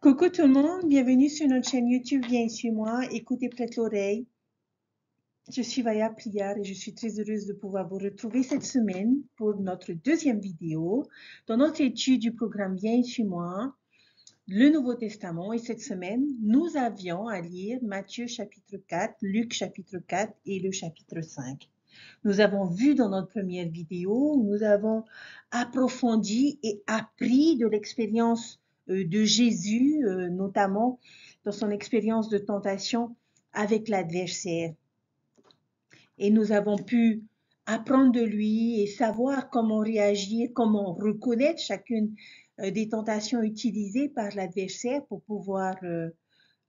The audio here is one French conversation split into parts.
Coucou tout le monde, bienvenue sur notre chaîne YouTube Viens et suis-moi, écoutez prête l'oreille. Je suis Vaya Prière et je suis très heureuse de pouvoir vous retrouver cette semaine pour notre deuxième vidéo dans notre étude du programme Viens et suis-moi, le Nouveau Testament. Et cette semaine, nous avions à lire Matthieu chapitre 4, Luc chapitre 4 et le chapitre 5. Nous avons vu dans notre première vidéo, nous avons approfondi et appris de l'expérience de Jésus, notamment dans son expérience de tentation avec l'adversaire. Et nous avons pu apprendre de lui et savoir comment réagir, comment reconnaître chacune des tentations utilisées par l'adversaire pour pouvoir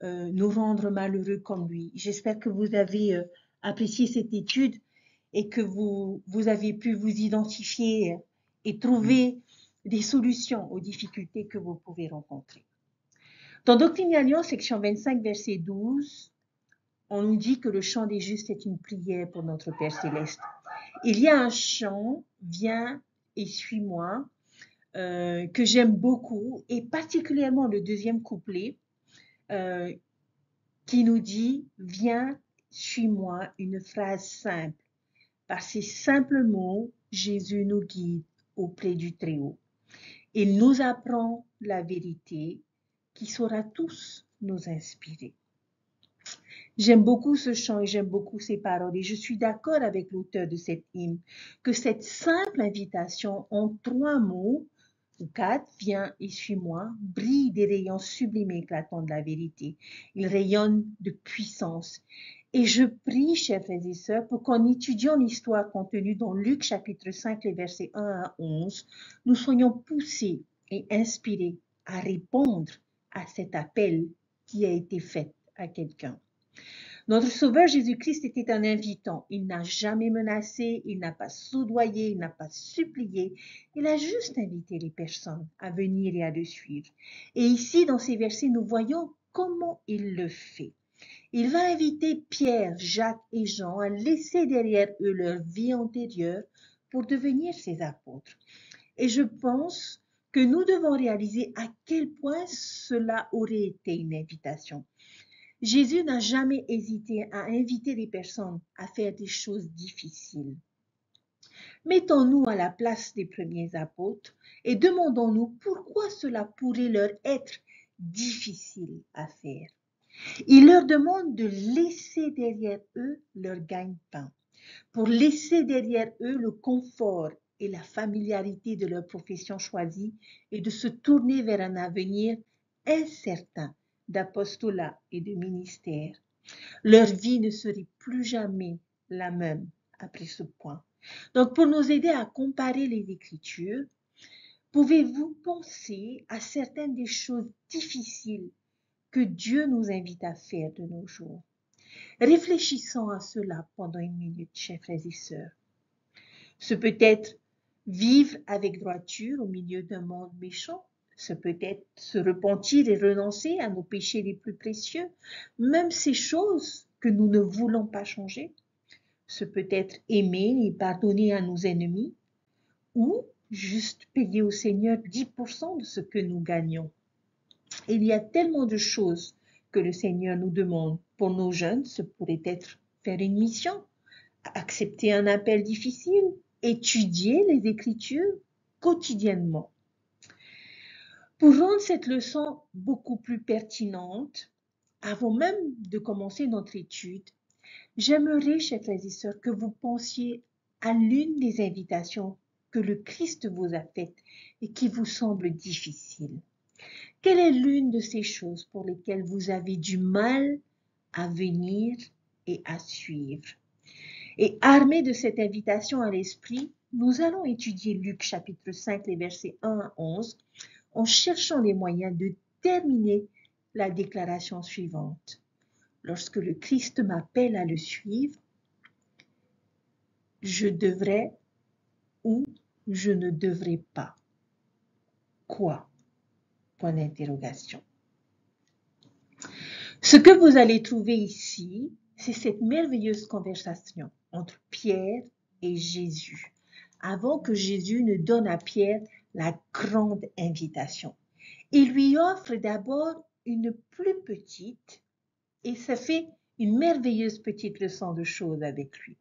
nous rendre malheureux comme lui. J'espère que vous avez apprécié cette étude et que vous avez pu vous identifier et trouver des solutions aux difficultés que vous pouvez rencontrer. Dans Doctrine et Alliance, section 25, verset 12, on nous dit que le chant des justes est une prière pour notre Père céleste. Il y a un chant, Viens et suis-moi, que j'aime beaucoup, et particulièrement le deuxième couplet, qui nous dit « Viens, suis-moi », une phrase simple. Par ces simples mots, Jésus nous guide auprès du Très-Haut. Il nous apprend la vérité qui saura tous nous inspirer. J'aime beaucoup ce chant et j'aime beaucoup ces paroles et je suis d'accord avec l'auteur de cette hymne que cette simple invitation en 3 mots ou 4, viens et suis-moi, brille des rayons sublimes et éclatants de la vérité. Il rayonne de puissance. Et je prie, chers frères et sœurs, pour qu'en étudiant l'histoire contenue dans Luc chapitre 5, les versets 1 à 11, nous soyons poussés et inspirés à répondre à cet appel qui a été fait à quelqu'un. Notre Sauveur Jésus-Christ était un invitant. Il n'a jamais menacé, il n'a pas soudoyé, il n'a pas supplié. Il a juste invité les personnes à venir et à le suivre. Et ici, dans ces versets, nous voyons comment il le fait. Il va inviter Pierre, Jacques et Jean à laisser derrière eux leur vie antérieure pour devenir ses apôtres. Et je pense que nous devons réaliser à quel point cela aurait été une invitation. Jésus n'a jamais hésité à inviter les personnes à faire des choses difficiles. Mettons-nous à la place des premiers apôtres et demandons-nous pourquoi cela pourrait leur être difficile à faire. Il leur demande de laisser derrière eux leur gagne-pain, pour laisser derrière eux le confort et la familiarité de leur profession choisie et de se tourner vers un avenir incertain d'apostolat et de ministère. Leur vie ne serait plus jamais la même après ce point. Donc, pour nous aider à comparer les Écritures, pouvez-vous penser à certaines des choses difficiles que Dieu nous invite à faire de nos jours? Réfléchissons à cela pendant une minute, chers frères et sœurs. Ce peut être vivre avec droiture au milieu d'un monde méchant. Ce peut être se repentir et renoncer à nos péchés les plus précieux, même ces choses que nous ne voulons pas changer. Ce peut être aimer et pardonner à nos ennemis ou juste payer au Seigneur 10% de ce que nous gagnons. Il y a tellement de choses que le Seigneur nous demande. Pour nos jeunes, ce pourrait être faire une mission, accepter un appel difficile, étudier les Écritures quotidiennement. Pour rendre cette leçon beaucoup plus pertinente, avant même de commencer notre étude, j'aimerais, chers frères et sœurs, que vous pensiez à l'une des invitations que le Christ vous a faites et qui vous semble difficile. Quelle est l'une de ces choses pour lesquelles vous avez du mal à venir et à suivre? Et armés de cette invitation à l'esprit, nous allons étudier Luc chapitre 5, les versets 1 à 11, en cherchant les moyens de terminer la déclaration suivante. Lorsque le Christ m'appelle à le suivre, je devrais ou je ne devrais pas. Quoi? Point d'interrogation. Ce que vous allez trouver ici, c'est cette merveilleuse conversation entre Pierre et Jésus, avant que Jésus ne donne à Pierre la grande invitation. Il lui offre d'abord une plus petite et ça fait une merveilleuse petite leçon de choses avec lui.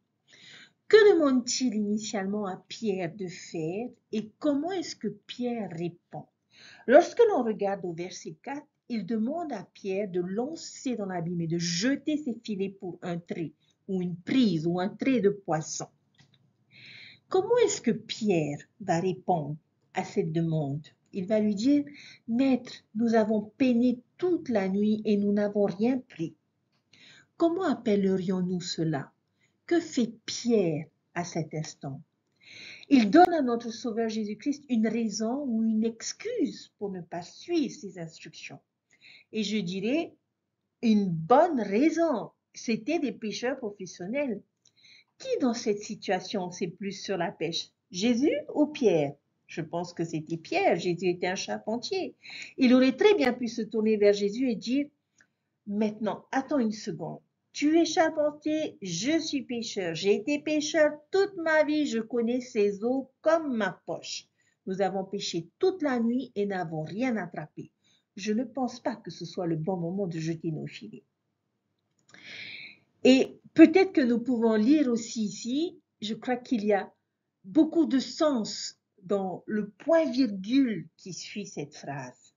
Que demande-t-il initialement à Pierre de faire et comment est-ce que Pierre répond? Lorsque l'on regarde au verset 4, il demande à Pierre de lancer dans l'abîme et de jeter ses filets pour un trait ou une prise ou un trait de poisson. Comment est-ce que Pierre va répondre à cette demande? Il va lui dire, Maître, nous avons peiné toute la nuit et nous n'avons rien pris. Comment appellerions-nous cela? Que fait Pierre à cet instant? Il donne à notre Sauveur Jésus-Christ une raison ou une excuse pour ne pas suivre ses instructions. Et je dirais une bonne raison. C'était des pêcheurs professionnels. Qui dans cette situation sait plus sur la pêche? Jésus ou Pierre? Je pense que c'était Pierre. Jésus était un charpentier. Il aurait très bien pu se tourner vers Jésus et dire, maintenant, attends une seconde. Tu es charpentier, je suis pêcheur. J'ai été pêcheur toute ma vie, je connais ces eaux comme ma poche. Nous avons pêché toute la nuit et n'avons rien attrapé. Je ne pense pas que ce soit le bon moment de jeter nos filets. Et peut-être que nous pouvons lire aussi ici, je crois qu'il y a beaucoup de sens dans le point-virgule qui suit cette phrase.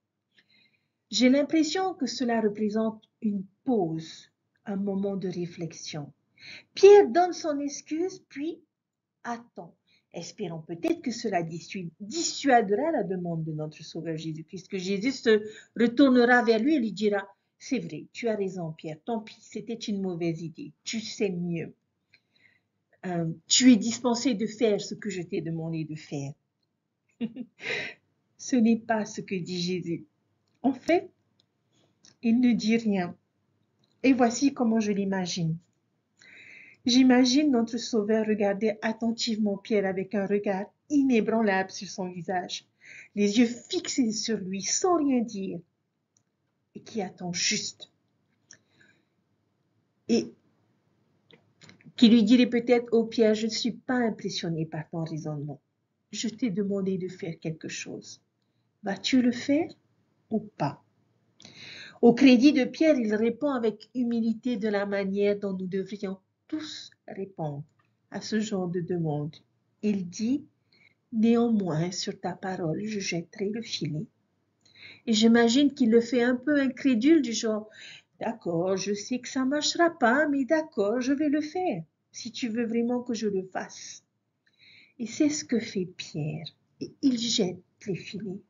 J'ai l'impression que cela représente une pause, un moment de réflexion. Pierre donne son excuse, puis attend. Espérons peut-être que cela dissuadera la demande de notre Sauveur Jésus-Christ, que Jésus se retournera vers lui et lui dira, c'est vrai, tu as raison Pierre, tant pis, c'était une mauvaise idée, tu sais mieux. Tu es dispensé de faire ce que je t'ai demandé de faire. Ce n'est pas ce que dit Jésus. En fait, il ne dit rien. Et voici comment je l'imagine. J'imagine notre Sauveur regarder attentivement Pierre avec un regard inébranlable sur son visage, les yeux fixés sur lui sans rien dire, et qui attend juste. Et qui lui dirait peut-être, oh Pierre, je ne suis pas impressionné par ton raisonnement. Je t'ai demandé de faire quelque chose. Vas-tu le faire ou pas? Au crédit de Pierre, il répond avec humilité de la manière dont nous devrions tous répondre à ce genre de demande. Il dit, néanmoins, sur ta parole, je jetterai le filet. Et j'imagine qu'il le fait un peu incrédule du genre, d'accord, je sais que ça ne marchera pas, mais d'accord, je vais le faire, si tu veux vraiment que je le fasse. Et c'est ce que fait Pierre. Et il jette les filets.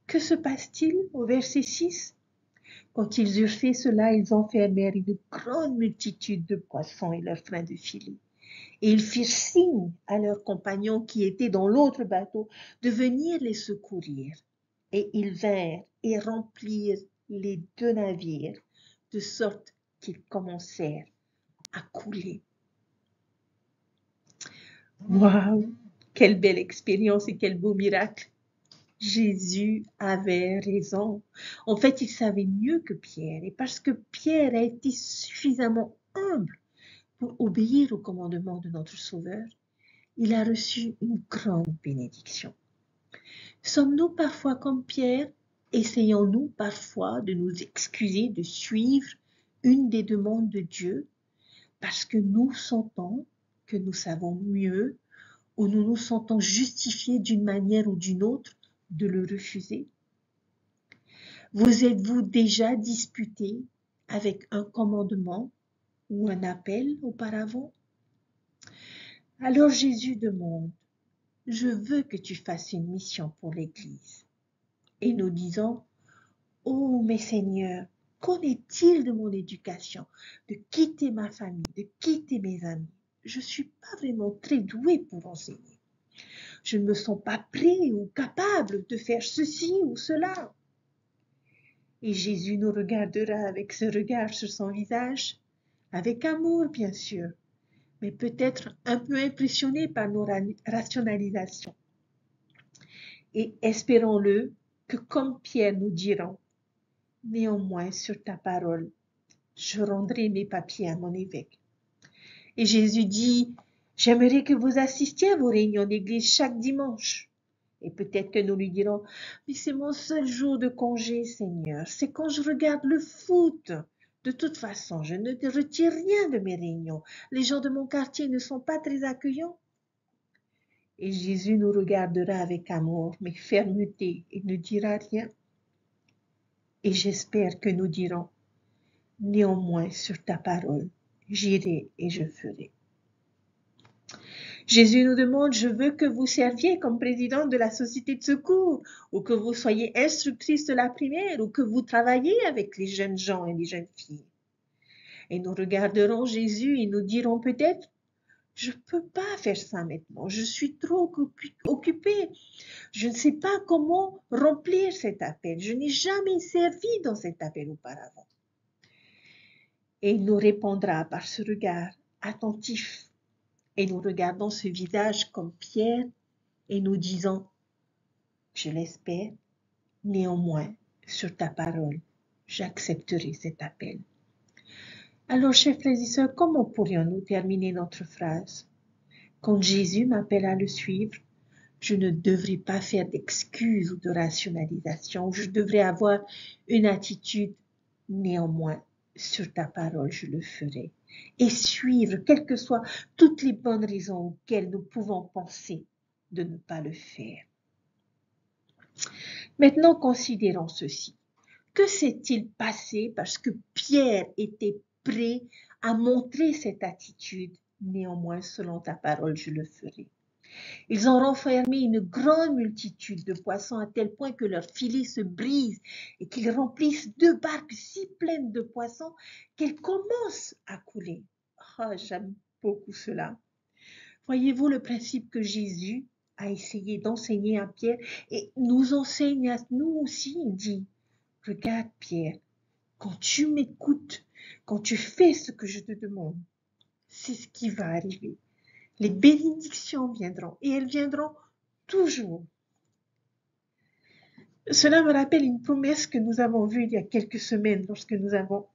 Que se passe-t-il au verset 6? Quand ils eurent fait cela, ils enfermèrent une grande multitude de poissons et leurs freins de filets. Et ils firent signe à leurs compagnons qui étaient dans l'autre bateau de venir les secourir. Et ils vinrent et remplirent les 2 navires, de sorte qu'ils commencèrent à couler. Waouh! Quelle belle expérience et quel beau miracle! Jésus avait raison. En fait, il savait mieux que Pierre. Et parce que Pierre a été suffisamment humble pour obéir au commandement de notre Sauveur, il a reçu une grande bénédiction. Sommes-nous parfois comme Pierre? Essayons-nous parfois de nous excuser de suivre une des demandes de Dieu parce que nous sentons que nous savons mieux ou nous nous sentons justifiés d'une manière ou d'une autre de le refuser? Vous êtes-vous déjà disputé avec un commandement ou un appel auparavant? Alors Jésus demande, je veux que tu fasses une mission pour l'Église. Et nous disons, oh mes Seigneurs, qu'en est-il de mon éducation, de quitter ma famille, de quitter mes amis? Je ne suis pas vraiment très douée pour enseigner. Je ne me sens pas prêt ou capable de faire ceci ou cela. Et Jésus nous regardera avec ce regard sur son visage, avec amour bien sûr, mais peut-être un peu impressionné par nos rationalisations. Et espérons-le que comme Pierre nous dirons, néanmoins sur ta parole, je rendrai mes papiers à mon évêque. Et Jésus dit, j'aimerais que vous assistiez à vos réunions d'église chaque dimanche. Et peut-être que nous lui dirons, mais c'est mon seul jour de congé, Seigneur. C'est quand je regarde le foot. De toute façon, je ne te retire rien de mes réunions. Les gens de mon quartier ne sont pas très accueillants. Et Jésus nous regardera avec amour, mais fermeté, et ne dira rien. Et j'espère que nous dirons, néanmoins, sur ta parole, j'irai et je ferai. Jésus nous demande, je veux que vous serviez comme présidente de la société de secours, ou que vous soyez instructrice de la primaire, ou que vous travaillez avec les jeunes gens et les jeunes filles. Et nous regarderons Jésus et nous dirons peut-être, je ne peux pas faire ça maintenant, je suis trop occupée. Je ne sais pas comment remplir cet appel. Je n'ai jamais servi dans cet appel auparavant. Et il nous répondra par ce regard attentif. Et nous regardons ce visage comme Pierre et nous disons, je l'espère, néanmoins, sur ta parole, j'accepterai cet appel. Alors, chers frères et sœurs, comment pourrions-nous terminer notre phrase? Quand Jésus m'appelle à le suivre, je ne devrais pas faire d'excuses ou de rationalisation. Je devrais avoir une attitude, néanmoins, sur ta parole, je le ferai. Et suivre, quelles que soient toutes les bonnes raisons auxquelles nous pouvons penser de ne pas le faire. Maintenant, considérons ceci. Que s'est-il passé parce que Pierre était prêt à montrer cette attitude? Néanmoins, selon ta parole, je le ferai. Ils ont renfermé une grande multitude de poissons à tel point que leurs filets se brisent et qu'ils remplissent 2 barques si pleines de poissons qu'elles commencent à couler. Oh, j'aime beaucoup cela. Voyez-vous le principe que Jésus a essayé d'enseigner à Pierre et nous enseigne à nous aussi, il dit, regarde Pierre, quand tu m'écoutes, quand tu fais ce que je te demande, c'est ce qui va arriver. Les bénédictions viendront et elles viendront toujours. Cela me rappelle une promesse que nous avons vue il y a quelques semaines lorsque nous avons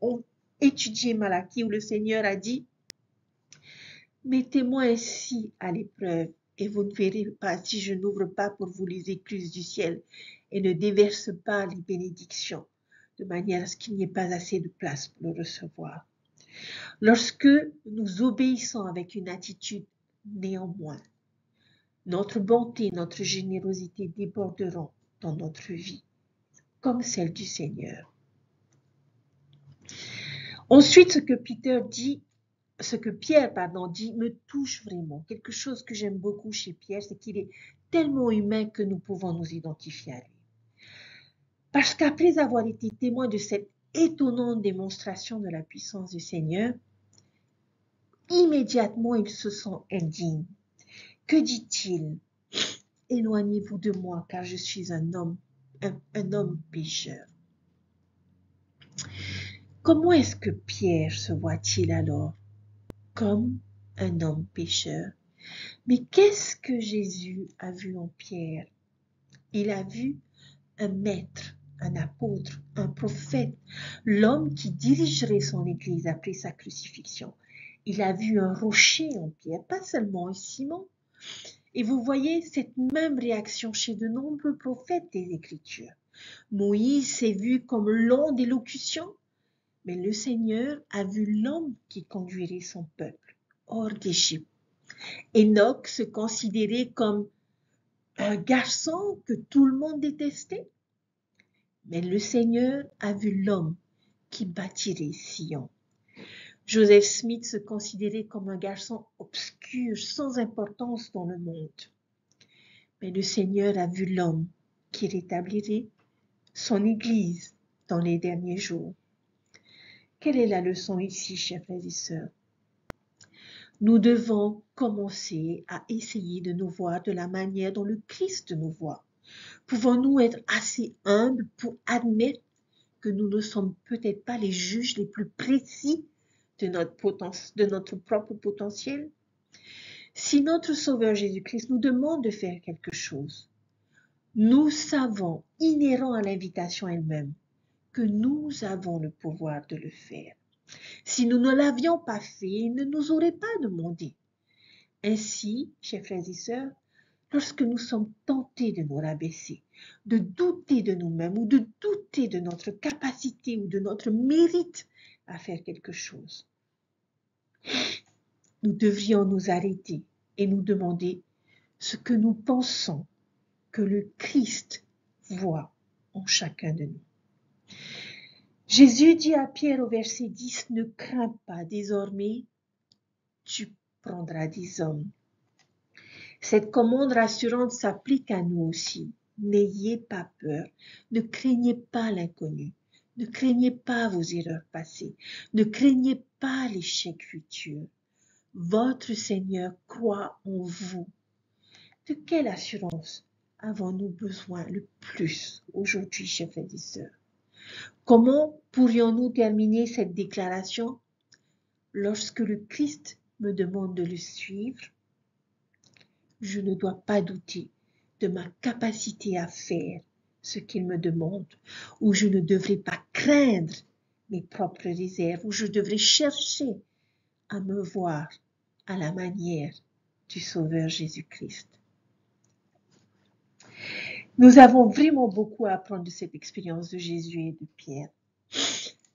étudié Malachie où le Seigneur a dit « Mettez-moi ainsi à l'épreuve et vous ne verrez pas si je n'ouvre pas pour vous les écluses du ciel et ne déverse pas les bénédictions de manière à ce qu'il n'y ait pas assez de place pour le recevoir. » Lorsque nous obéissons avec une attitude néanmoins, notre bonté, notre générosité déborderont dans notre vie, comme celle du Seigneur. Ensuite, ce que Pierre dit, me touche vraiment. Quelque chose que j'aime beaucoup chez Pierre, c'est qu'il est tellement humain que nous pouvons nous identifier à lui. Parce qu'après avoir été témoin de cette étonnante démonstration de la puissance du Seigneur, immédiatement il se sent indigne. Que dit-il? Éloignez-vous de moi, car je suis un homme pécheur. Comment est-ce que Pierre se voit-il alors? Comme un homme pécheur. Mais qu'est-ce que Jésus a vu en Pierre? Il a vu un maître, un apôtre, un prophète, l'homme qui dirigerait son Église après sa crucifixion. Il a vu un rocher en Pierre, pas seulement un ciment. Et vous voyez cette même réaction chez de nombreux prophètes des Écritures. Moïse s'est vu comme long d'élocution, mais le Seigneur a vu l'homme qui conduirait son peuple hors d'Égypte. Enoch se considérait comme un garçon que tout le monde détestait, mais le Seigneur a vu l'homme qui bâtirait Sion. Joseph Smith se considérait comme un garçon obscur, sans importance dans le monde. Mais le Seigneur a vu l'homme qui rétablirait son Église dans les derniers jours. Quelle est la leçon ici, chers frères et sœurs? Nous devons commencer à essayer de nous voir de la manière dont le Christ nous voit. Pouvons-nous être assez humbles pour admettre que nous ne sommes peut-être pas les juges les plus précis de notre propre potentiel? Si notre Sauveur Jésus-Christ nous demande de faire quelque chose, nous savons, inhérent à l'invitation elle-même, que nous avons le pouvoir de le faire. Si nous ne l'avions pas fait, il ne nous aurait pas demandé. Ainsi, chers frères et sœurs, lorsque nous sommes tentés de nous rabaisser, de douter de nous-mêmes ou de douter de notre capacité ou de notre mérite à faire quelque chose, nous devrions nous arrêter et nous demander ce que nous pensons que le Christ voit en chacun de nous. Jésus dit à Pierre au verset 10, « Ne crains pas, désormais, tu prendras des hommes. » Cette commande rassurante s'applique à nous aussi. N'ayez pas peur, ne craignez pas l'inconnu, ne craignez pas vos erreurs passées, ne craignez pas l'échec futur. Votre Seigneur croit en vous. De quelle assurance avons-nous besoin le plus aujourd'hui, chers frères et sœurs? Comment pourrions-nous terminer cette déclaration? Lorsque le Christ me demande de le suivre, je ne dois pas douter de ma capacité à faire ce qu'il me demande, ou je ne devrais pas craindre mes propres réserves, ou je devrais chercher à me voir à la manière du Sauveur Jésus-Christ. Nous avons vraiment beaucoup à apprendre de cette expérience de Jésus et de Pierre.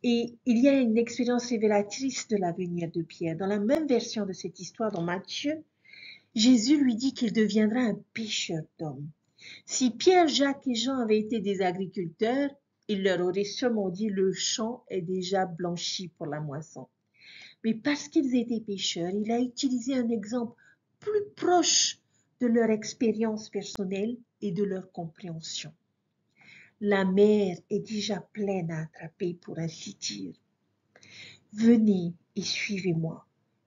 Et il y a une expérience révélatrice de l'avenir de Pierre. Dans la même version de cette histoire, dans Matthieu, Jésus lui dit qu'il deviendra un pêcheur d'hommes. Si Pierre, Jacques et Jean avaient été des agriculteurs, il leur aurait sûrement dit « le champ est déjà blanchi pour la moisson ». Mais parce qu'ils étaient pêcheurs, il a utilisé un exemple plus proche de leur expérience personnelle et de leur compréhension. La mer est déjà pleine à attraper, pour ainsi dire. Venez et suivez-moi,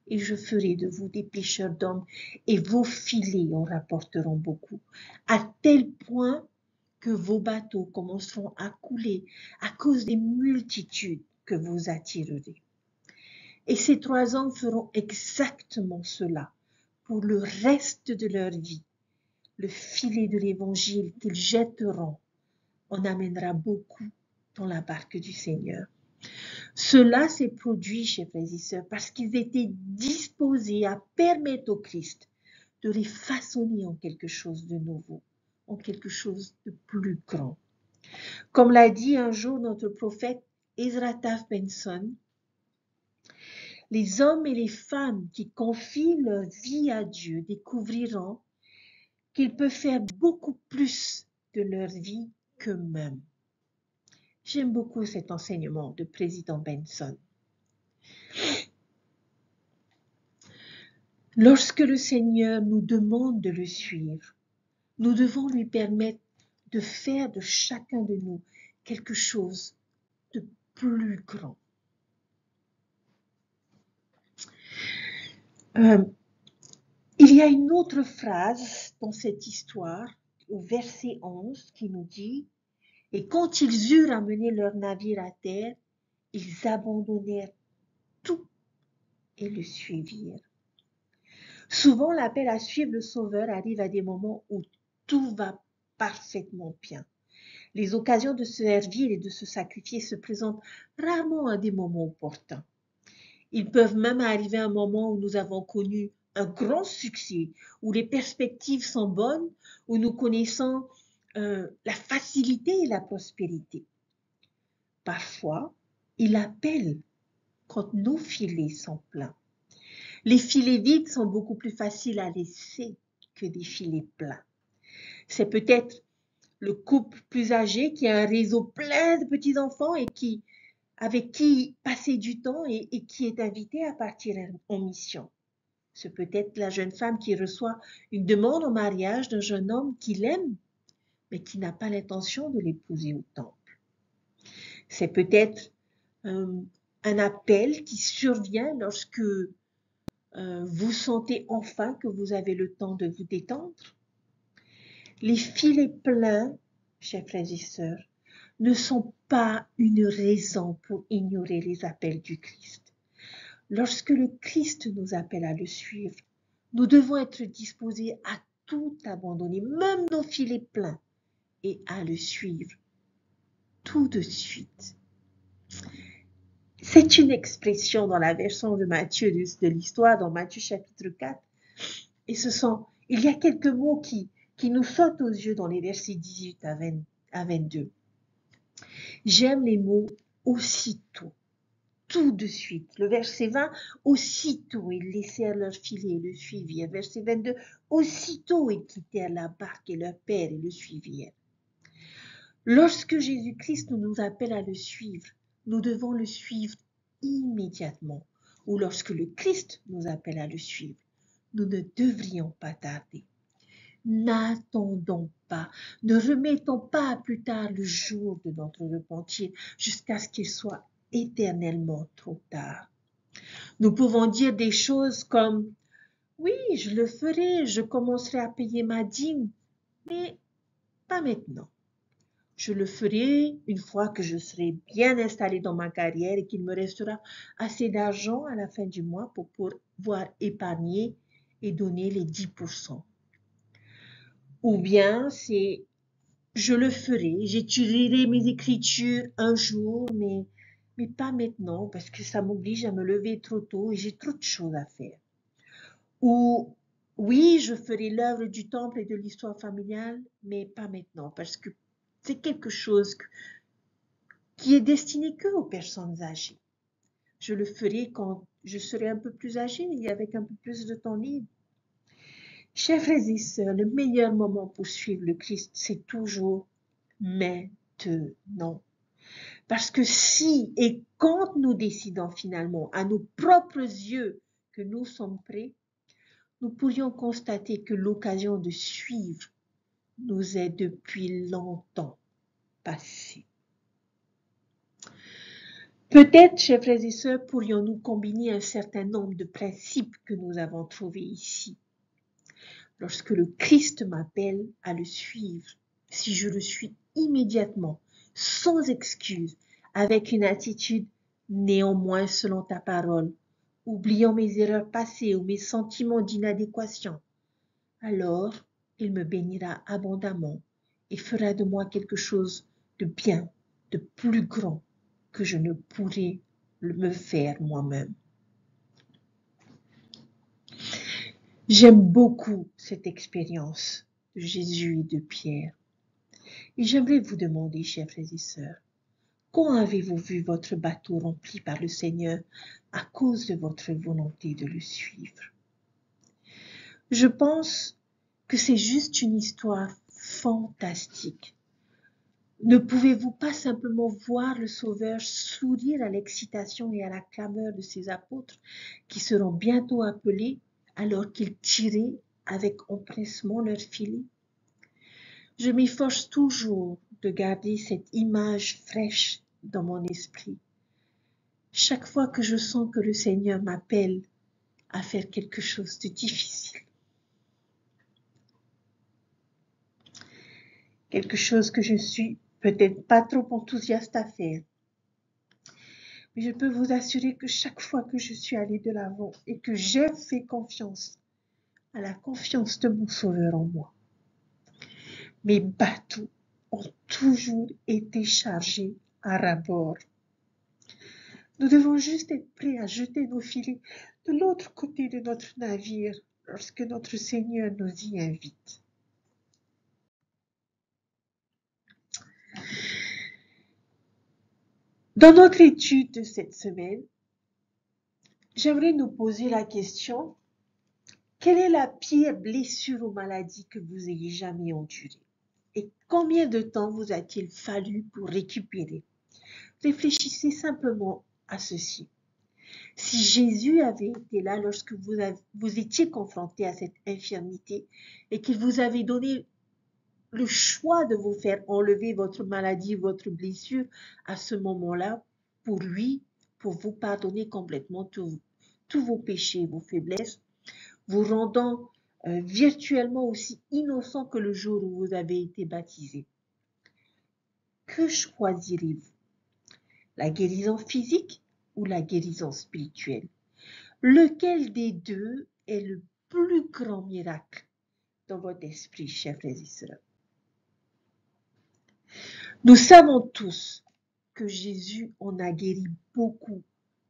et je ferai de vous des pêcheurs d'hommes, et vos filets en rapporteront beaucoup, à tel point que vos bateaux commenceront à couler à cause des multitudes que vous attirerez. Et ces 3 hommes feront exactement cela pour le reste de leur vie. Le filet de l'évangile qu'ils jetteront en amènera beaucoup dans la barque du Seigneur. Cela s'est produit, chers frères et sœurs, parce qu'ils étaient disposés à permettre au Christ de les façonner en quelque chose de nouveau, en quelque chose de plus grand. Comme l'a dit un jour notre prophète Ezra Taft Benson, les hommes et les femmes qui confient leur vie à Dieu découvriront qu'ils peuvent faire beaucoup plus de leur vie qu'eux-mêmes. J'aime beaucoup cet enseignement de président Benson. Lorsque le Seigneur nous demande de le suivre, nous devons lui permettre de faire de chacun de nous quelque chose de plus grand. Il y a une autre phrase dans cette histoire, au verset 11, qui nous dit « Et quand ils eurent amené leur navire à terre, ils abandonnèrent tout et le suivirent. » Souvent, l'appel à suivre le Sauveur arrive à des moments où tout va parfaitement bien. Les occasions de se servir et de se sacrifier se présentent rarement à des moments opportuns. Ils peuvent même arriver à un moment où nous avons connu un grand succès, où les perspectives sont bonnes, où nous connaissons la facilité et la prospérité. Parfois, il appelle quand nos filets sont pleins. Les filets vides sont beaucoup plus faciles à laisser que des filets pleins. C'est peut-être le couple plus âgé qui a un réseau plein de petits-enfants et avec qui passer du temps et qui est invité à partir en mission. C'est peut-être la jeune femme qui reçoit une demande en mariage d'un jeune homme qu'il aime, mais qui n'a pas l'intention de l'épouser au temple. C'est peut-être un appel qui survient lorsque vous sentez enfin que vous avez le temps de vous détendre. Les filets pleins, chers frères et sœurs, ne sont pas une raison pour ignorer les appels du Christ. Lorsque le Christ nous appelle à le suivre, nous devons être disposés à tout abandonner, même nos filets pleins, et à le suivre tout de suite. C'est une expression dans la version de Matthieu de l'histoire, dans Matthieu chapitre 4. Et il y a quelques mots qui qui nous saute aux yeux dans les versets 18 à 22. J'aime les mots aussitôt, tout de suite. Le verset 20, aussitôt ils laissèrent leur filet et le suivirent. Verset 22, aussitôt ils quittèrent la barque et leur père et le suivirent. Lorsque Jésus-Christ nous appelle à le suivre, nous devons le suivre immédiatement. Ou lorsque le Christ nous appelle à le suivre, nous ne devrions pas tarder. N'attendons pas, ne remettons pas à plus tard le jour de notre repentir jusqu'à ce qu'il soit éternellement trop tard. Nous pouvons dire des choses comme « Oui, je le ferai, je commencerai à payer ma dîme, mais pas maintenant. Je le ferai une fois que je serai bien installé dans ma carrière et qu'il me restera assez d'argent à la fin du mois pour pouvoir épargner et donner les 10%. » Ou bien c'est « Je le ferai, j'étudierai mes écritures un jour, mais pas maintenant parce que ça m'oblige à me lever trop tôt et j'ai trop de choses à faire. » Ou « Oui, je ferai l'œuvre du temple et de l'histoire familiale, mais pas maintenant parce que c'est quelque chose qui est destiné que aux personnes âgées. Je le ferai quand je serai un peu plus âgée et avec un peu plus de temps libre. » Chers frères et sœurs, le meilleur moment pour suivre le Christ, c'est toujours maintenant. Parce que si et quand nous décidons finalement à nos propres yeux que nous sommes prêts, nous pourrions constater que l'occasion de suivre nous est depuis longtemps passée. Peut-être, chers frères et sœurs, pourrions-nous combiner un certain nombre de principes que nous avons trouvés ici. Lorsque le Christ m'appelle à le suivre, si je le suis immédiatement, sans excuse, avec une attitude néanmoins selon ta parole, oubliant mes erreurs passées ou mes sentiments d'inadéquation, alors il me bénira abondamment et fera de moi quelque chose de bien, de plus grand que je ne pourrais me faire moi-même. J'aime beaucoup cette expérience de Jésus et de Pierre. Et j'aimerais vous demander, chers frères et sœurs, quand avez-vous vu votre bateau rempli par le Seigneur à cause de votre volonté de le suivre? Je pense que c'est juste une histoire fantastique. Ne pouvez-vous pas simplement voir le Sauveur sourire à l'excitation et à la clameur de ses apôtres qui seront bientôt appelés alors qu'ils tiraient avec empressement leur filet? Je m'efforce toujours de garder cette image fraîche dans mon esprit. Chaque fois que je sens que le Seigneur m'appelle à faire quelque chose de difficile, quelque chose que je suis peut-être pas trop enthousiaste à faire, mais je peux vous assurer que chaque fois que je suis allée de l'avant et que j'ai fait confiance à la confiance de mon Sauveur en moi, mes bateaux ont toujours été chargés à ras-bord. Nous devons juste être prêts à jeter nos filets de l'autre côté de notre navire lorsque notre Seigneur nous y invite. Dans notre étude de cette semaine, j'aimerais nous poser la question: quelle est la pire blessure ou maladie que vous ayez jamais endurée? Et combien de temps vous a-t-il fallu pour récupérer? Réfléchissez simplement à ceci. Si Jésus avait été là lorsque vous étiez confronté à cette infirmité et qu'il vous avait donné le choix de vous faire enlever votre maladie, votre blessure à ce moment-là, pour lui, pour vous pardonner complètement tous vos péchés, vos faiblesses, vous rendant virtuellement aussi innocent que le jour où vous avez été baptisé. Que choisirez-vous? La guérison physique ou la guérison spirituelle? Lequel des deux est le plus grand miracle dans votre esprit, chers frères et sœurs? Nous savons tous que Jésus en a guéri beaucoup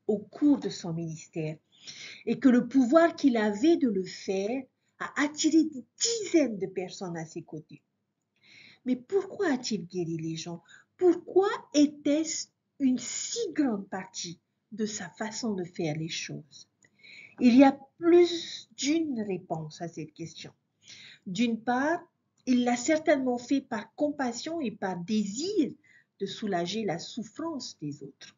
au cours de son ministère et que le pouvoir qu'il avait de le faire a attiré des dizaines de personnes à ses côtés. Mais pourquoi a-t-il guéri les gens? Pourquoi était-ce une si grande partie de sa façon de faire les choses? Il y a plus d'une réponse à cette question. D'une part, il l'a certainement fait par compassion et par désir de soulager la souffrance des autres.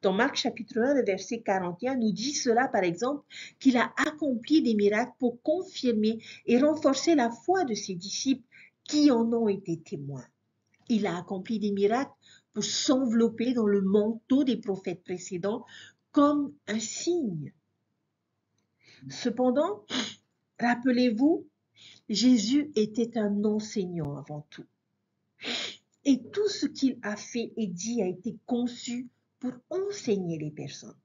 Dans Marc chapitre 1, le verset 41, nous dit cela par exemple, qu'il a accompli des miracles pour confirmer et renforcer la foi de ses disciples qui en ont été témoins. Il a accompli des miracles pour s'envelopper dans le manteau des prophètes précédents comme un signe. Cependant, rappelez-vous, Jésus était un enseignant avant tout. Et tout ce qu'il a fait et dit a été conçu pour enseigner les personnes.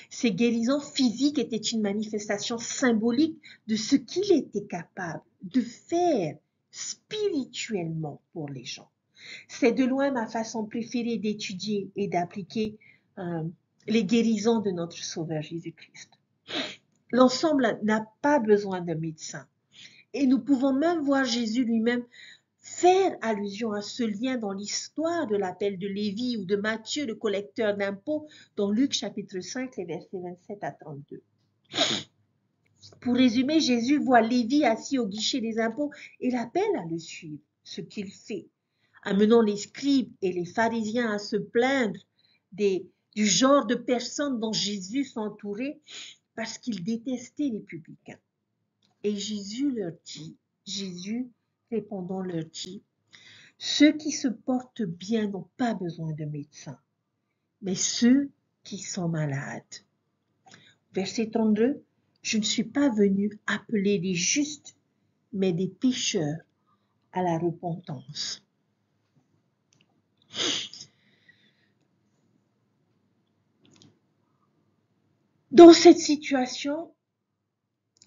Ces guérisons physiques étaient une manifestation symbolique de ce qu'il était capable de faire spirituellement pour les gens. C'est de loin ma façon préférée d'étudier et d'appliquer les guérisons de notre Sauveur Jésus-Christ. L'ensemble n'a pas besoin de médecin. Et nous pouvons même voir Jésus lui-même faire allusion à ce lien dans l'histoire de l'appel de Lévi ou de Matthieu, le collecteur d'impôts, dans Luc chapitre 5, les versets 27 à 32. Pour résumer, Jésus voit Lévi assis au guichet des impôts et l'appelle à le suivre, ce qu'il fait, amenant les scribes et les pharisiens à se plaindre du genre de personnes dont Jésus s'entourait parce qu'il détestait les publicains. Et Jésus répondant leur dit, ceux qui se portent bien n'ont pas besoin de médecin, mais ceux qui sont malades. Verset 32, je ne suis pas venu appeler les justes, mais des pécheurs à la repentance. Dans cette situation,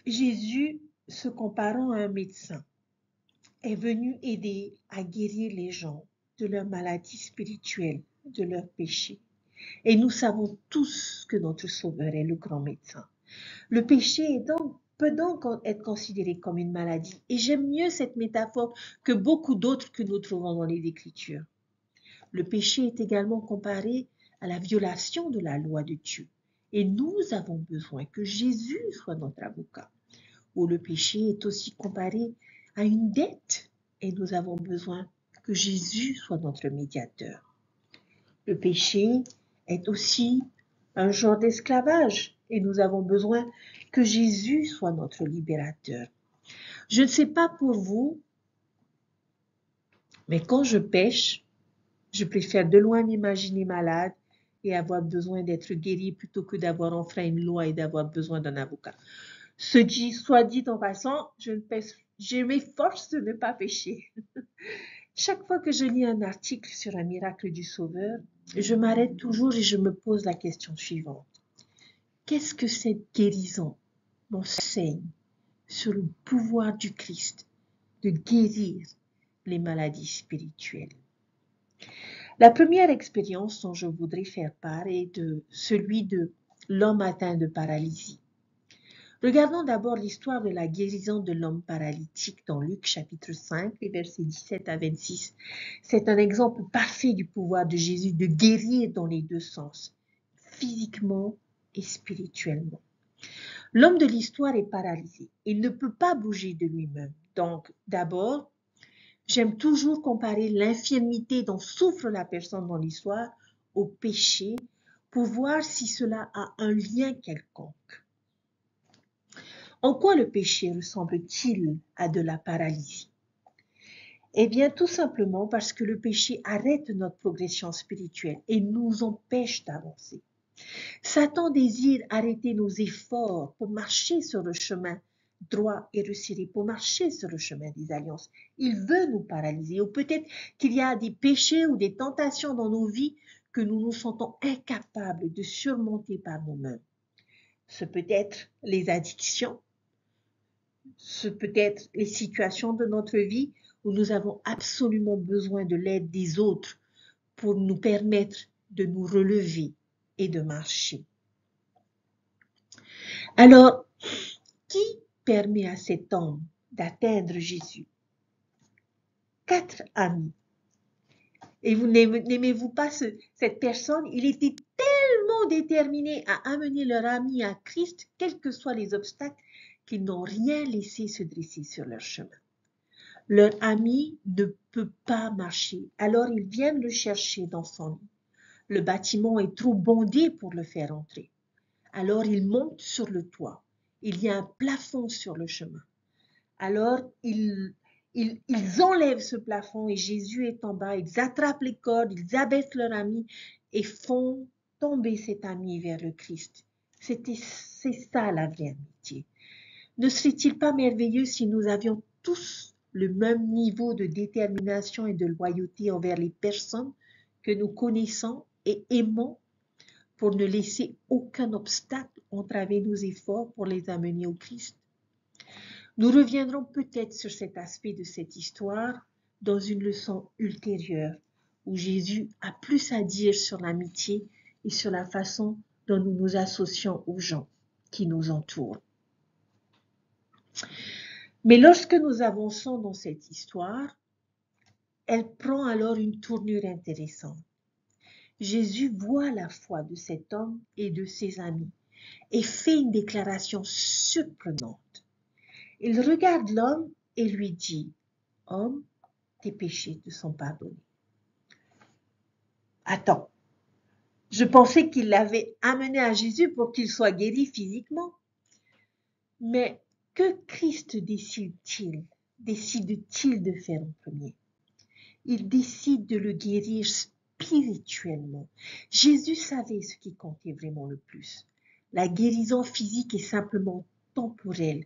Jésus, se comparant à un médecin, est venu aider à guérir les gens de leurs maladies spirituelles, de leurs péchés. Et nous savons tous que notre Sauveur est le grand médecin. Le péché peut donc être considéré comme une maladie. Et j'aime mieux cette métaphore que beaucoup d'autres que nous trouvons dans les Écritures. Le péché est également comparé à la violation de la loi de Dieu. Et nous avons besoin que Jésus soit notre avocat. Ou le péché est aussi comparé à une dette. Et nous avons besoin que Jésus soit notre médiateur. Le péché est aussi un genre d'esclavage. Et nous avons besoin que Jésus soit notre libérateur. Je ne sais pas pour vous, mais quand je pêche, je préfère de loin m'imaginer malade et avoir besoin d'être guéri plutôt que d'avoir enfreint une loi et d'avoir besoin d'un avocat. Soit dit en passant, je m'efforce de ne pas pécher. Chaque fois que je lis un article sur un miracle du Sauveur, je m'arrête toujours et je me pose la question suivante. Qu'est-ce que cette guérison m'enseigne sur le pouvoir du Christ de guérir les maladies spirituelles? La première expérience dont je voudrais faire part est celui de l'homme atteint de paralysie. Regardons d'abord l'histoire de la guérison de l'homme paralytique dans Luc chapitre 5, les versets 17 à 26. C'est un exemple parfait du pouvoir de Jésus de guérir dans les deux sens, physiquement et spirituellement. L'homme de l'histoire est paralysé. Il ne peut pas bouger de lui-même. Donc, d'abord, j'aime toujours comparer l'infirmité dont souffre la personne dans l'histoire au péché pour voir si cela a un lien quelconque. En quoi le péché ressemble-t-il à de la paralysie? Eh bien, tout simplement parce que le péché arrête notre progression spirituelle et nous empêche d'avancer. Satan désire arrêter nos efforts pour marcher sur le chemin droit et resserré, pour marcher sur le chemin des alliances. Il veut nous paralyser, ou peut-être qu'il y a des péchés ou des tentations dans nos vies que nous nous sentons incapables de surmonter par nous-mêmes. Ce peut être les addictions, ce peut être les situations de notre vie où nous avons absolument besoin de l'aide des autres pour nous permettre de nous relever et de marcher. Alors, qui permet à cet homme d'atteindre Jésus? 4 amis. Et vous n'aimez-vous pas cette personne? Il était tellement déterminé à amener leur ami à Christ, quels que soient les obstacles, qu'ils n'ont rien laissé se dresser sur leur chemin. Leur ami ne peut pas marcher, alors ils viennent le chercher dans son lit. Le bâtiment est trop bondé pour le faire entrer. Alors ils montent sur le toit. Il y a un plafond sur le chemin. Alors ils enlèvent ce plafond et Jésus est en bas. Ils attrapent les cordes, ils abaissent leur ami et font tomber cet ami vers le Christ. C'est ça la vraie amitié. Ne serait-il pas merveilleux si nous avions tous le même niveau de détermination et de loyauté envers les personnes que nous connaissons et aimons, pour ne laisser aucun obstacle entraver nos efforts pour les amener au Christ? Nous reviendrons peut-être sur cet aspect de cette histoire dans une leçon ultérieure, où Jésus a plus à dire sur l'amitié et sur la façon dont nous nous associons aux gens qui nous entourent. Mais lorsque nous avançons dans cette histoire, elle prend alors une tournure intéressante. Jésus voit la foi de cet homme et de ses amis et fait une déclaration surprenante. Il regarde l'homme et lui dit, « Homme, tes péchés te sont pardonnés. » Attends, je pensais qu'il l'avait amené à Jésus pour qu'il soit guéri physiquement. Mais que Christ décide-t-il de faire en premier? Il décide de le guérir spirituellement. Jésus savait ce qui comptait vraiment le plus. La guérison physique est simplement temporelle,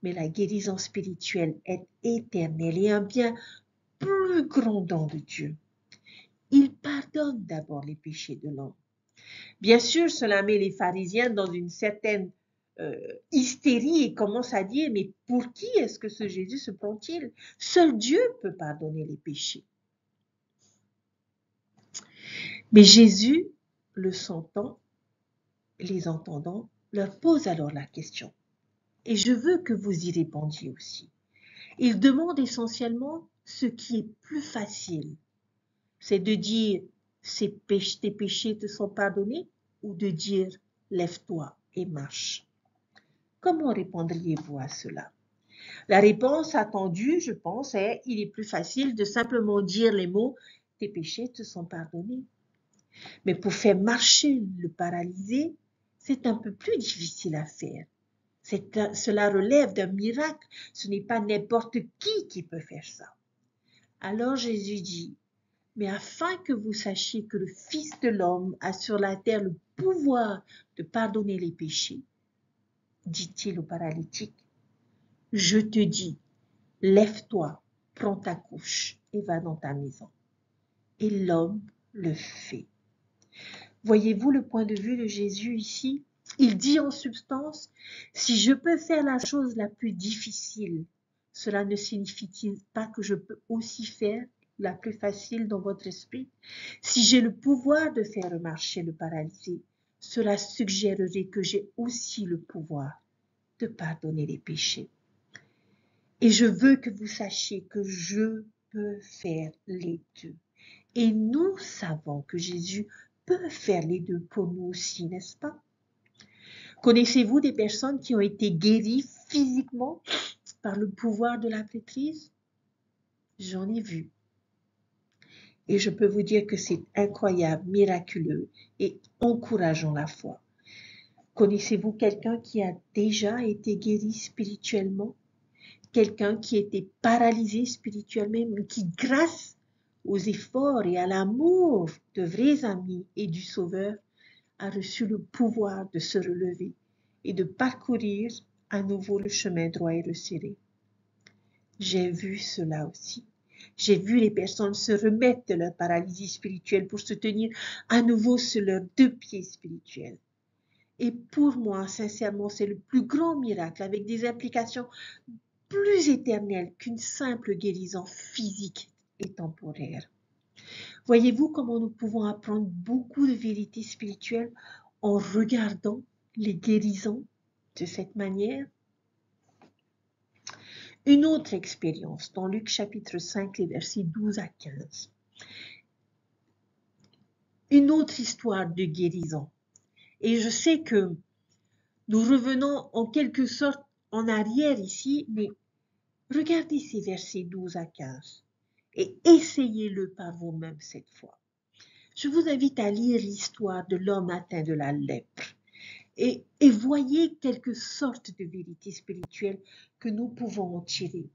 mais la guérison spirituelle est éternelle et un bien plus grand don de Dieu. Il pardonne d'abord les péchés de l'homme. Bien sûr, cela met les pharisiens dans une certaine hystérie et commence à dire, mais pour qui est-ce que ce Jésus se prend-il? Seul Dieu peut pardonner les péchés. Mais Jésus, le sentant, les entendant, leur pose alors la question. Et je veux que vous y répondiez aussi. Il demande essentiellement ce qui est plus facile. C'est de dire, tes péchés te sont pardonnés, ou de dire, lève-toi et marche. Comment répondriez-vous à cela? La réponse attendue, je pense, est, il est plus facile de simplement dire les mots, tes péchés te sont pardonnés. Mais pour faire marcher le paralysé, c'est un peu plus difficile à faire. Cela relève d'un miracle, ce n'est pas n'importe qui peut faire ça. Alors Jésus dit, mais afin que vous sachiez que le Fils de l'homme a sur la terre le pouvoir de pardonner les péchés, dit-il au paralytique, je te dis, lève-toi, prends ta couche et va dans ta maison. Et l'homme le fait. Voyez-vous le point de vue de Jésus ici? Il dit en substance, si je peux faire la chose la plus difficile, cela ne signifie-t-il pas que je peux aussi faire la plus facile dans votre esprit? Si j'ai le pouvoir de faire marcher le paralysé, cela suggérerait que j'ai aussi le pouvoir de pardonner les péchés. Et je veux que vous sachiez que je peux faire les deux. Et nous savons que Jésus peut faire les deux pour nous aussi, n'est-ce pas? Connaissez-vous des personnes qui ont été guéries physiquement par le pouvoir de la prêtrise? J'en ai vu. Et je peux vous dire que c'est incroyable, miraculeux et encourageant la foi. Connaissez-vous quelqu'un qui a déjà été guéri spirituellement? Quelqu'un qui était paralysé spirituellement, mais qui, grâce aux efforts et à l'amour de vrais amis et du Sauveur, a reçu le pouvoir de se relever et de parcourir à nouveau le chemin droit et resserré. J'ai vu cela aussi. J'ai vu les personnes se remettre de leur paralysie spirituelle pour se tenir à nouveau sur leurs deux pieds spirituels. Et pour moi, sincèrement, c'est le plus grand miracle avec des implications plus éternelles qu'une simple guérison physique et temporaire. Voyez-vous comment nous pouvons apprendre beaucoup de vérités spirituelles en regardant les guérisons de cette manière? Une autre expérience dans Luc chapitre 5, les versets 12 à 15. Une autre histoire de guérison. Et je sais que nous revenons en quelque sorte en arrière ici, mais regardez ces versets 12 à 15 et essayez-le par vous-même cette fois. Je vous invite à lire l'histoire de l'homme atteint de la lèpre et voyez quelque sorte de vérité spirituelle que nous pouvons en tirer.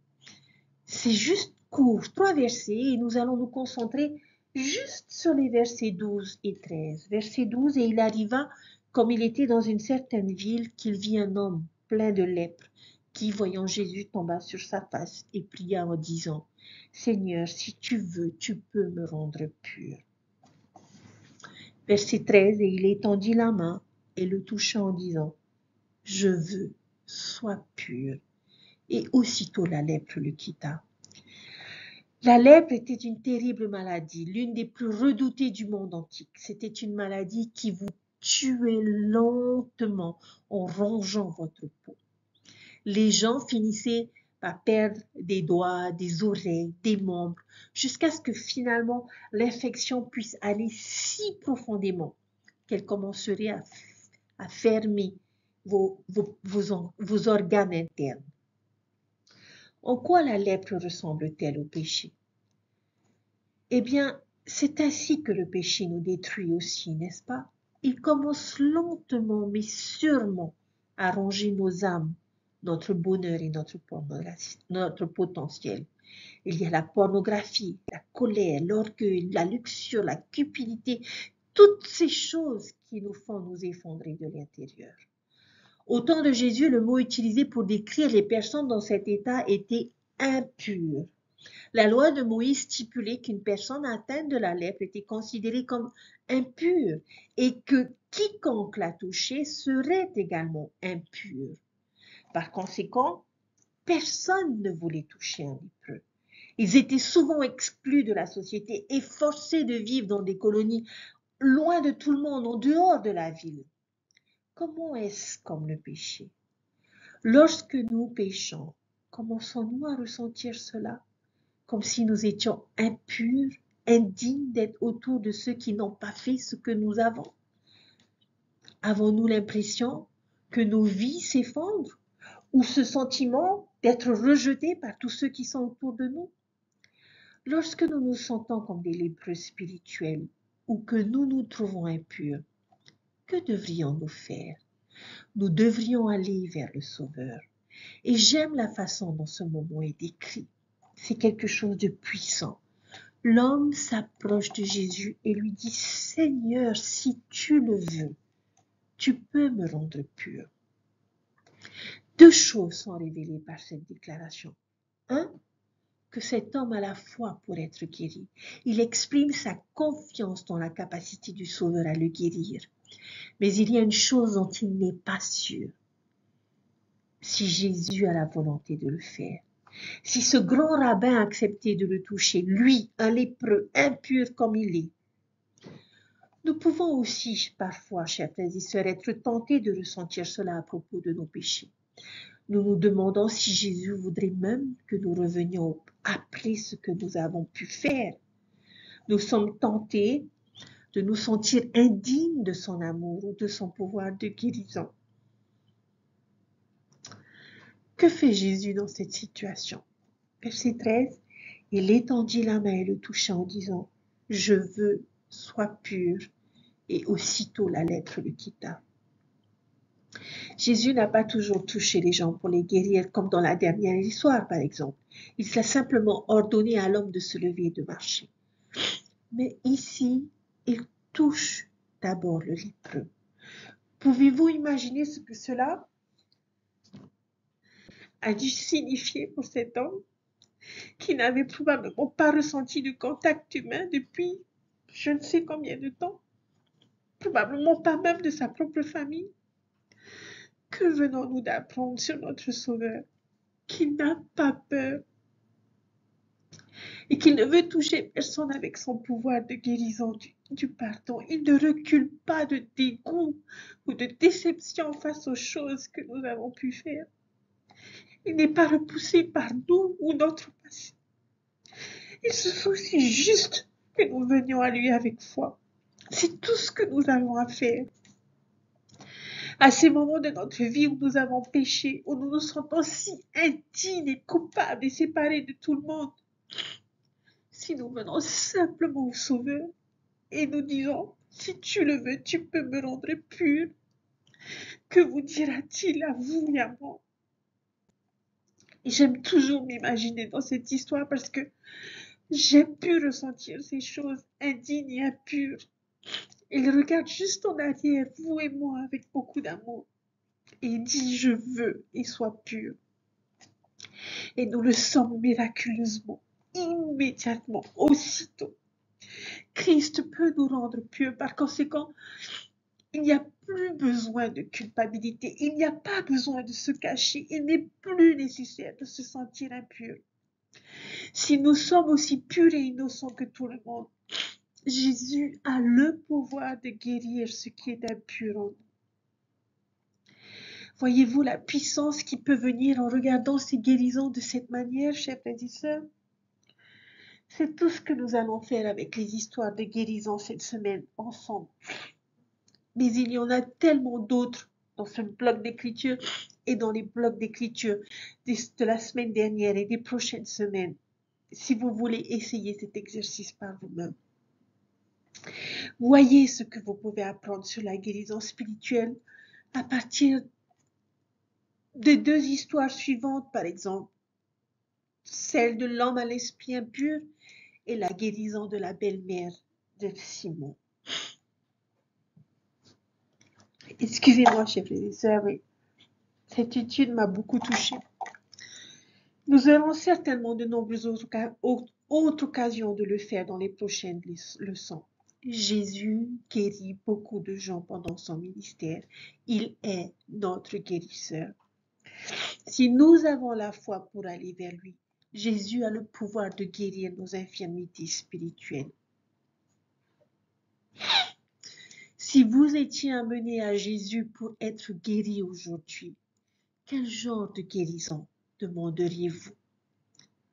C'est juste court, 3 versets, et nous allons nous concentrer juste sur les versets 12 et 13. Verset 12, et il arriva, comme il était dans une certaine ville, qu'il vit un homme plein de lèpre, qui, voyant Jésus, tomba sur sa face et pria en disant, « Seigneur, si tu veux, tu peux me rendre pur. » Verset 13, et il étendit la main et le toucha en disant, « Je veux, sois pur. » Et aussitôt la lèpre le quitta. La lèpre était une terrible maladie, l'une des plus redoutées du monde antique. C'était une maladie qui vous tuait lentement en rongeant votre peau. Les gens finissaient par perdre des doigts, des oreilles, des membres, jusqu'à ce que finalement l'infection puisse aller si profondément qu'elle commencerait à fermer vos organes internes. En quoi la lèpre ressemble-t-elle au péché? Eh bien, c'est ainsi que le péché nous détruit aussi, n'est-ce pas? Il commence lentement mais sûrement à ronger nos âmes, notre bonheur et notre potentiel. Il y a la pornographie, la colère, l'orgueil, la luxure, la cupidité, toutes ces choses qui nous font nous effondrer de l'intérieur. Au temps de Jésus, le mot utilisé pour décrire les personnes dans cet état était impur. La loi de Moïse stipulait qu'une personne atteinte de la lèpre était considérée comme impure et que quiconque la touchait serait également impur. Par conséquent, personne ne voulait toucher un lépreux. Ils étaient souvent exclus de la société et forcés de vivre dans des colonies loin de tout le monde, en dehors de la ville. Comment est-ce comme le péché? Lorsque nous péchons, commençons-nous à ressentir cela? Comme si nous étions impurs, indignes d'être autour de ceux qui n'ont pas fait ce que nous avons? Avons-nous l'impression que nos vies s'effondrent ou ce sentiment d'être rejetés par tous ceux qui sont autour de nous? Lorsque nous nous sentons comme des lépreux spirituels ou que nous nous trouvons impurs, que devrions-nous faire? Nous devrions aller vers le Sauveur. Et j'aime la façon dont ce moment est décrit. C'est quelque chose de puissant. L'homme s'approche de Jésus et lui dit, « Seigneur, si tu le veux, tu peux me rendre pur. » Deux choses sont révélées par cette déclaration. Un, que cet homme a la foi pour être guéri. Il exprime sa confiance dans la capacité du Sauveur à le guérir. Mais il y a une chose dont il n'est pas sûr. Si Jésus a la volonté de le faire. Si ce grand rabbin a accepté de le toucher, lui, un lépreux, impur comme il est. Nous pouvons aussi parfois, chers frères et sœurs, être tentés de ressentir cela à propos de nos péchés. Nous nous demandons si Jésus voudrait même que nous revenions après ce que nous avons pu faire. Nous sommes tentés de nous sentir indignes de son amour ou de son pouvoir de guérison. Que fait Jésus dans cette situation? Verset 13, il étendit la main et le toucha en disant, « Je veux, sois pur. » Et aussitôt la lèpre le quitta. Jésus n'a pas toujours touché les gens pour les guérir, comme dans la dernière histoire, par exemple. Il a simplement ordonné à l'homme de se lever et de marcher. Mais ici, il touche d'abord le lépreux. Pouvez-vous imaginer ce que cela a dû signifier pour cet homme qui n'avait probablement pas ressenti de contact humain depuis je ne sais combien de temps, probablement pas même de sa propre famille? Que venons-nous d'apprendre sur notre Sauveur, qui n'a pas peur et qu'il ne veut toucher personne avec son pouvoir de guérison du pardon. Il ne recule pas de dégoût ou de déception face aux choses que nous avons pu faire. Il n'est pas repoussé par nous ou notre passé. Il se soucie juste que nous venions à lui avec foi. C'est tout ce que nous avons à faire. À ces moments de notre vie où nous avons péché, où nous nous sentons si indignes et coupables et séparés de tout le monde, si nous venons simplement au Sauveur et nous disons, si tu le veux, tu peux me rendre pur, que vous dira-t-il à vous et à moi? Et j'aime toujours m'imaginer dans cette histoire parce que j'ai pu ressentir ces choses indignes et impures. Il regarde juste en arrière, vous et moi, avec beaucoup d'amour. Et il dit, je veux et sois pur. Et nous le sommes miraculeusement, immédiatement, aussitôt. Christ peut nous rendre purs. Par conséquent, il n'y a plus besoin de culpabilité. Il n'y a pas besoin de se cacher. Il n'est plus nécessaire de se sentir impur. Si nous sommes aussi purs et innocents que tout le monde, Jésus a le pouvoir de guérir ce qui est impur en nous. Voyez-vous la puissance qui peut venir en regardant ces guérisons de cette manière, chers frères et sœurs? C'est tout ce que nous allons faire avec les histoires de guérison cette semaine ensemble. Mais il y en a tellement d'autres dans ce bloc d'écriture et dans les blocs d'écriture de la semaine dernière et des prochaines semaines, si vous voulez essayer cet exercice par vous-même. Voyez ce que vous pouvez apprendre sur la guérison spirituelle à partir des deux histoires suivantes, par exemple, celle de l'homme à l'esprit impur et la guérison de la belle-mère de Simon. Excusez-moi, chers frères et sœurs, mais cette étude m'a beaucoup touchée. Nous aurons certainement de nombreuses autres occasions de le faire dans les prochaines leçons. Jésus guérit beaucoup de gens pendant son ministère. Il est notre guérisseur. Si nous avons la foi pour aller vers lui, Jésus a le pouvoir de guérir nos infirmités spirituelles. Si vous étiez amené à Jésus pour être guéri aujourd'hui, quel genre de guérison demanderiez-vous?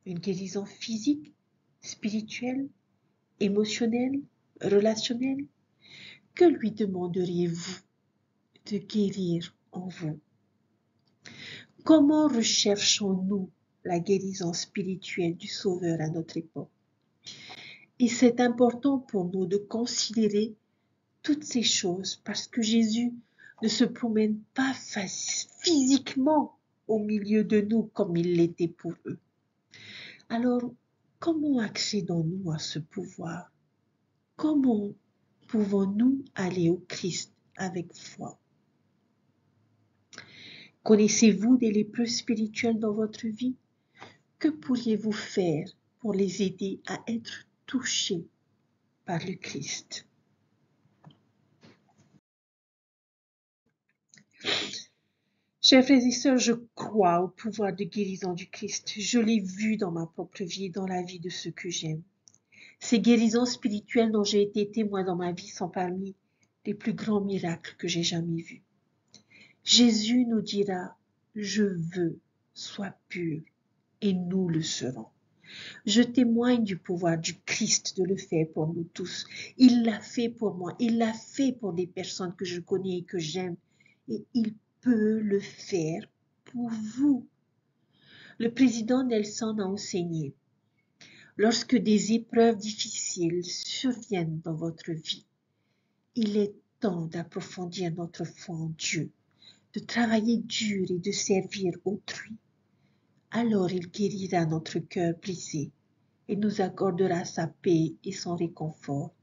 Une guérison physique, spirituelle, émotionnelle, relationnelle? Que lui demanderiez-vous de guérir en vous? Comment recherchons-nous la guérison spirituelle du Sauveur à notre époque? Et c'est important pour nous de considérer toutes ces choses parce que Jésus ne se promène pas physiquement au milieu de nous comme il l'était pour eux. Alors, comment accédons-nous à ce pouvoir? Comment pouvons-nous aller au Christ avec foi? Connaissez-vous des lépreux spirituels dans votre vie? Que pourriez-vous faire pour les aider à être touchés par le Christ? Chers frères et sœurs, je crois au pouvoir de guérison du Christ. Je l'ai vu dans ma propre vie et dans la vie de ceux que j'aime. Ces guérisons spirituelles dont j'ai été témoin dans ma vie sont parmi les plus grands miracles que j'ai jamais vus. Jésus nous dira, je veux, sois pur, et nous le serons. Je témoigne du pouvoir du Christ de le faire pour nous tous. Il l'a fait pour moi, il l'a fait pour des personnes que je connais et que j'aime, et il peut le faire pour vous. Le président Nelson a enseigné, lorsque des épreuves difficiles surviennent dans votre vie, il est temps d'approfondir notre foi en Dieu, de travailler dur et de servir autrui. Alors il guérira notre cœur brisé et nous accordera sa paix et son réconfort.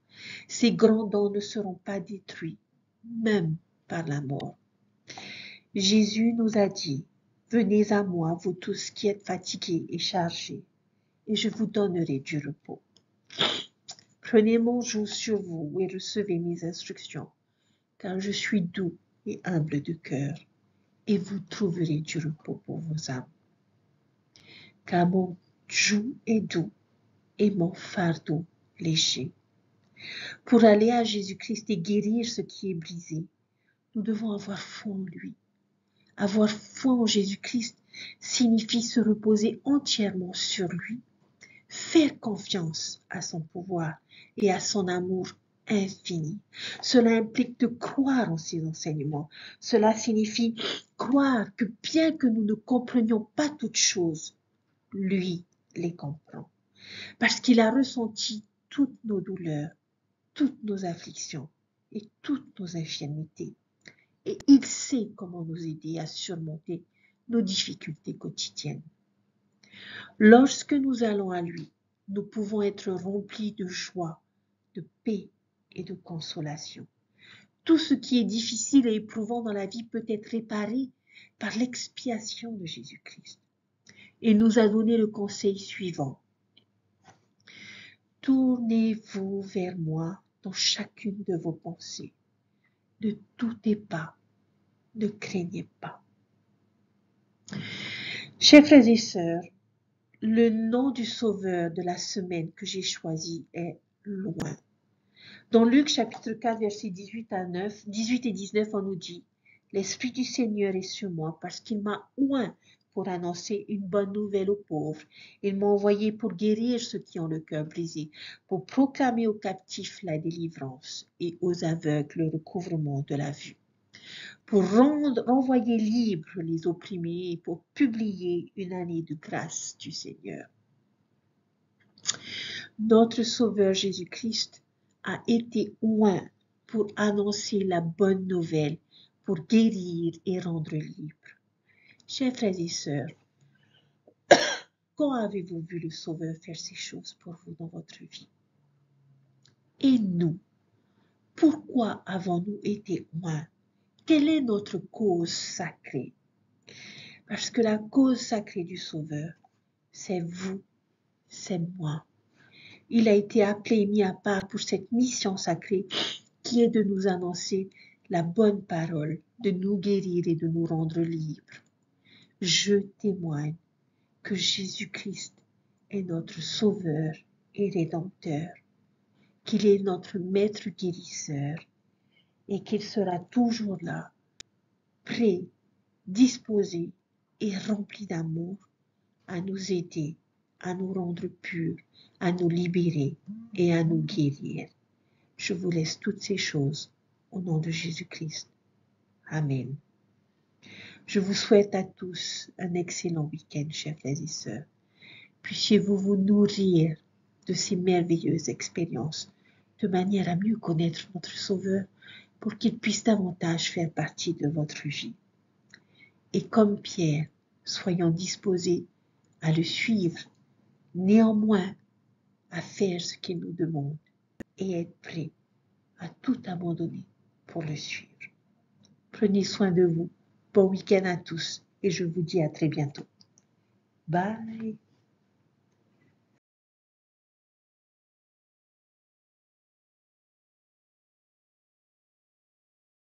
Ses grands dons ne seront pas détruits, même par la mort. Jésus nous a dit, venez à moi, vous tous qui êtes fatigués et chargés, et je vous donnerai du repos. Prenez mon joug sur vous et recevez mes instructions, car je suis doux et humble de cœur, et vous trouverez du repos pour vos âmes. Car mon joug est doux et mon fardeau léger. Pour aller à Jésus-Christ et guérir ce qui est brisé, nous devons avoir foi en lui. Avoir foi en Jésus-Christ, signifie se reposer entièrement sur lui, faire confiance à son pouvoir et à son amour infini. Cela implique de croire en ses enseignements. Cela signifie croire que bien que nous ne comprenions pas toutes choses, lui les comprend. Parce qu'il a ressenti toutes nos douleurs, toutes nos afflictions et toutes nos infirmités. Et il sait comment nous aider à surmonter nos difficultés quotidiennes. Lorsque nous allons à lui, nous pouvons être remplis de joie, de paix et de consolation. Tout ce qui est difficile et éprouvant dans la vie peut être réparé par l'expiation de Jésus-Christ. Il nous a donné le conseil suivant. Tournez-vous vers moi dans chacune de vos pensées. Ne doutez pas, ne craignez pas. Chers frères et sœurs, le nom du Sauveur de la semaine que j'ai choisi est loin. Dans Luc chapitre 4, versets 18 et 19, on nous dit « L'Esprit du Seigneur est sur moi parce qu'il m'a oint pour annoncer une bonne nouvelle aux pauvres. Il m'a envoyé pour guérir ceux qui ont le cœur brisé, pour proclamer aux captifs la délivrance et aux aveugles le recouvrement de la vue, pour renvoyer libres les opprimés et pour publier une année de grâce du Seigneur. » Notre Sauveur Jésus-Christ a été oint pour annoncer la bonne nouvelle, pour guérir et rendre libre. Chers frères et sœurs, quand avez-vous vu le Sauveur faire ces choses pour vous dans votre vie? Et nous, pourquoi avons-nous été oints? Quelle est notre cause sacrée? Parce que la cause sacrée du Sauveur, c'est vous, c'est moi. Il a été appelé et mis à part pour cette mission sacrée qui est de nous annoncer la bonne parole, de nous guérir et de nous rendre libres. Je témoigne que Jésus-Christ est notre Sauveur et Rédempteur, qu'il est notre Maître guérisseur et qu'il sera toujours là, prêt, disposé et rempli d'amour à nous aider, à nous rendre purs, à nous libérer et à nous guérir. Je vous laisse toutes ces choses au nom de Jésus-Christ. Amen. Je vous souhaite à tous un excellent week-end, chers frères et sœurs. Puissiez-vous vous nourrir de ces merveilleuses expériences de manière à mieux connaître notre Sauveur pour qu'il puisse davantage faire partie de votre vie. Et comme Pierre, soyons disposés à le suivre, néanmoins à faire ce qu'il nous demande et être prêts à tout abandonner pour le suivre. Prenez soin de vous. Bon week-end à tous et je vous dis à très bientôt. Bye.